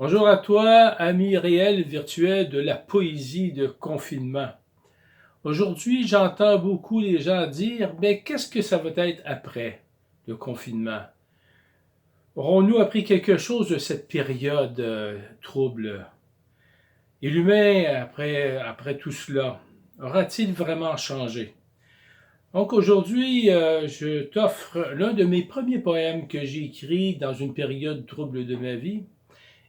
Bonjour à toi, ami réel virtuel de la poésie de confinement. Aujourd'hui, j'entends beaucoup les gens dire, mais qu'est-ce que ça va être après le confinement? Aurons-nous appris quelque chose de cette période trouble? Et l'humain, après tout cela, aura-t-il vraiment changé? Donc aujourd'hui, je t'offre l'un de mes premiers poèmes que j'ai écrit dans une période trouble de ma vie.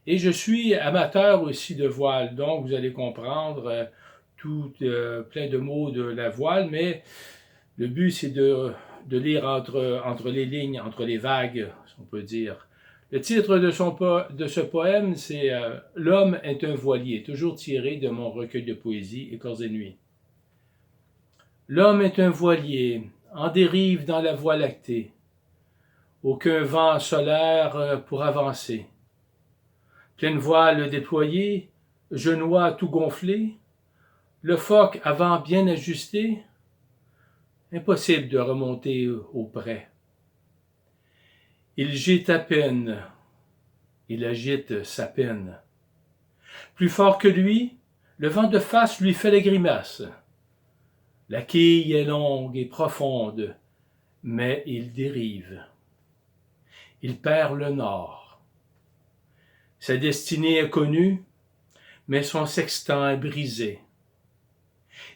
Et je suis amateur aussi de voile, donc vous allez comprendre plein de mots de la voile, mais le but c'est de lire entre les lignes, entre les vagues, si on peut dire. Le titre de ce poème, c'est L'homme est un voilier, toujours tiré de mon recueil de poésie Écorce et nuit. L'homme est un voilier, en dérive dans la voie lactée. Aucun vent solaire pour avancer. Pleine voile déployée, genois tout gonflés, le foc avant bien ajusté, impossible de remonter au près. Il gîte à peine, il agite sa peine. Plus fort que lui, le vent de face lui fait la grimace. La quille est longue et profonde, mais il dérive. Il perd le nord. Sa destinée est connue, mais son sextant est brisé.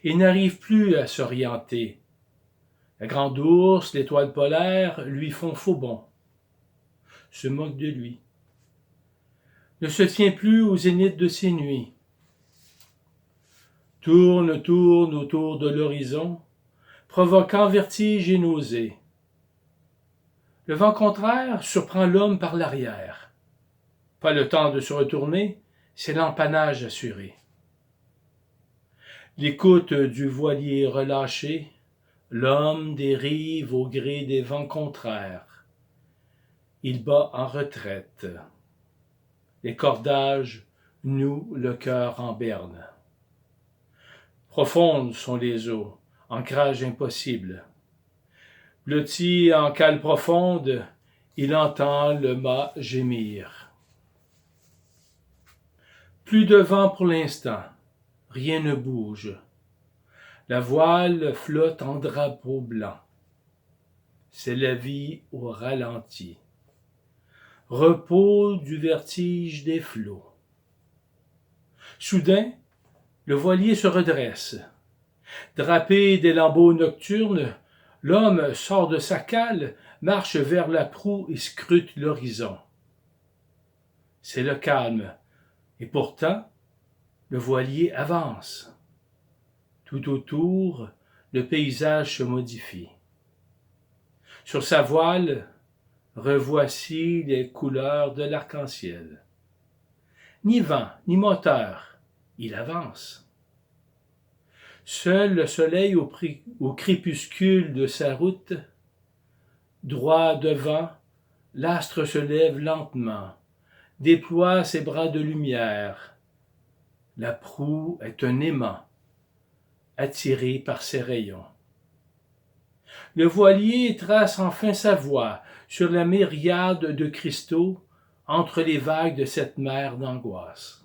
Il n'arrive plus à s'orienter. La grande ours, l'étoile polaire lui font faux bond, se moquent de lui. Ne se tient plus au zénith de ses nuits. Tourne autour de l'horizon, provoquant vertige et nausée. Le vent contraire surprend l'homme par l'arrière. Pas le temps de se retourner, c'est l'empannage assuré. L'écoute du voilier relâché, l'homme dérive au gré des vents contraires. Il bat en retraite. Les cordages nouent le cœur en berne. Profondes sont les eaux, ancrage impossible. Blotti en cale profonde, il entend le mât gémir. Plus de vent pour l'instant, rien ne bouge. La voile flotte en drapeau blanc. C'est la vie au ralenti. Repos du vertige des flots. Soudain, le voilier se redresse. Drapé des lambeaux nocturnes, l'homme sort de sa cale, marche vers la proue et scrute l'horizon. C'est le calme, et pourtant, le voilier avance. Tout autour, le paysage se modifie. Sur sa voile, revoici les couleurs de l'arc-en-ciel. Ni vent, ni moteur, il avance. Seul le soleil au crépuscule de sa route, droit devant, l'astre se lève lentement, déploie ses bras de lumière. La proue est un aimant, attiré par ses rayons. Le voilier trace enfin sa voie sur la myriade de cristaux entre les vagues de cette mer d'angoisse.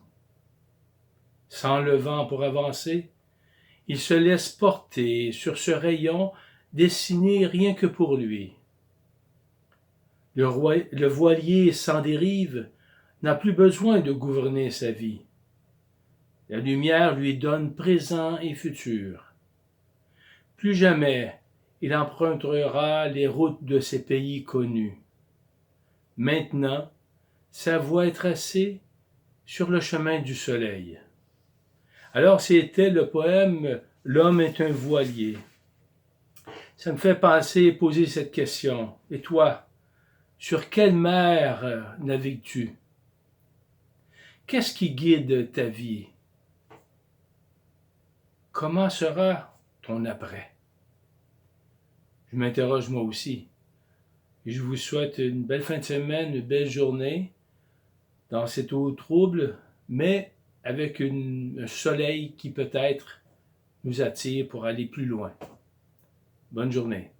Sans le vent pour avancer, il se laisse porter sur ce rayon destiné rien que pour lui. Le voilier sans dérive n'a plus besoin de gouverner sa vie. La lumière lui donne présent et futur. Plus jamais il empruntera les routes de ces pays connus. Maintenant, sa voie est tracée sur le chemin du soleil. Alors c'était le poème « L'homme est un voilier ». Ça me fait poser cette question. Et toi, sur quelle mer navigues-tu? Qu'est-ce qui guide ta vie? Comment sera ton après? Je m'interroge moi aussi. Et je vous souhaite une belle fin de semaine, une belle journée dans cette eau trouble, mais avec un soleil qui peut-être nous attire pour aller plus loin. Bonne journée.